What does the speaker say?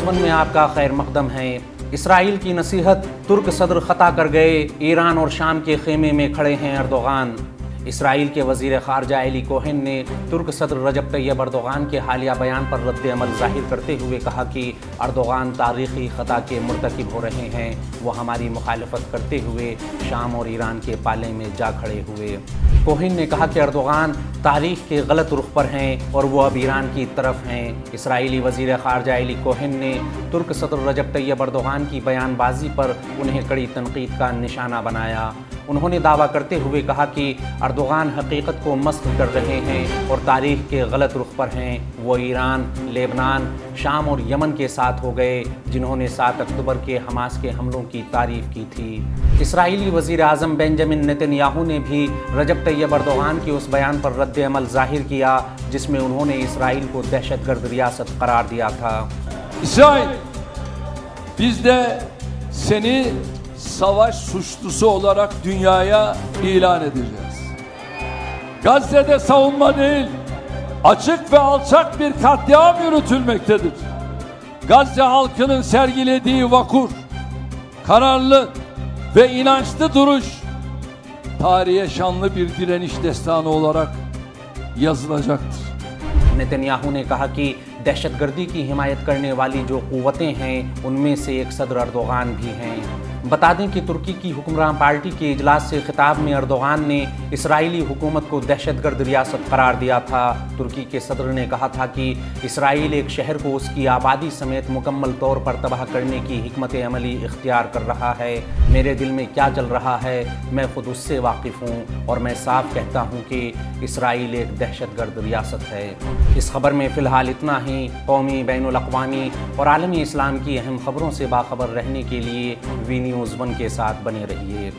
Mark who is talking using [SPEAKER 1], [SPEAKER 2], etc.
[SPEAKER 1] One میں آپ کا خیر مقدم ہے۔ اسرائیل کی نصیحت، ترک صدر خطا کر گئے، ایران اور شام کے خیمے میں کھڑے ہیں اردوغان۔ اسرائیل کے وزیر خارجہ ایلی کوہن نے ترک صدر رجب طیب اردوغان کے حالیہ بیان پر رد عمل ظاہر کرتے ہوئے کہا کہ اردوغان تاریخی خطا کے مرتکب ہو رہے ہیں۔ وہ ہماری مخالفت کرتے ہوئے شام اور ایران کے پالے میں جا کھڑے ہوئے۔ کوہن نے کہا کہ اردوغان تاریخ کے غلط رخ پر ہیں اور وہ اب ایران کی طرف ہیں۔ اسرائیلی وزیر خارجہ ایلی کوہن نے ترک صدر رجب طیب اردوغان کی بیان بازی پر انہیں کڑی تنقید کا نشانہ بنایا۔ انہوں نے دعویٰ کرتے ہوئے کہا کہ اردوغان حقیقت کو مسخ کر رہے ہیں اور تاریخ کے غلط رخ پر ہیں۔ وہ ایران، لیبنان، شام اور یمن کے ساتھ ہو گئے جنہوں نے 7 اکتوبر کے حماس کے حملوں کی تعریف کی تھی۔ اسرائیلی وزیر اعظم بنجامن نیتن یاہو نے بھی رجب طیب اردوغان کے اس بیان پر رد عمل ظاہر کیا جس میں انہوں نے اسرائیل کو دہشت گرد ریاست قرار دیا تھا۔
[SPEAKER 2] İsrail, biz de seni savaş suçlusu olarak dünyaya ilan edeceğiz. Gazze'de savunma değil, açık ve alçak bir katliam yürütülmektedir. Gazze halkının sergilediği vakur, kararlı ve inançlı duruş, tarihe şanlı bir direniş destanı olarak yazılacaktır.
[SPEAKER 1] Nitin Yahoo نے کہا کہ دہشت گردی کی حمایت کرنے والی جو قوتیں ہیں ان میں سے ایک صدر اردوغان بھی ہیں۔ بتا دیں کہ ترکی کی حکمران پارٹی کے اجلاس سے خطاب میں اردوغان نے اسرائیلی حکومت کو دہشت گرد ریاست قرار دیا تھا۔ ترکی کے صدر نے کہا تھا کہ اسرائیل ایک شہر کو اس کی آبادی سمیت مکمل طور پر تباہ کرنے کی حکمت عملی اختیار کر رہا ہے۔ میرے دل میں کیا چل رہا ہے میں خود اس سے واقف ہوں اور میں صاف کہتا ہوں کہ اسرائیل ایک دہشت گرد ریاست ہے۔ اس خبر میں فی الحال اتنا ہی۔ قومی، بین الاقوامی اور عالمی اسلام کی اہم خبروں سے باخبر رہنے کے لیے وی نیوز 1 کے ساتھ بنے رہیے۔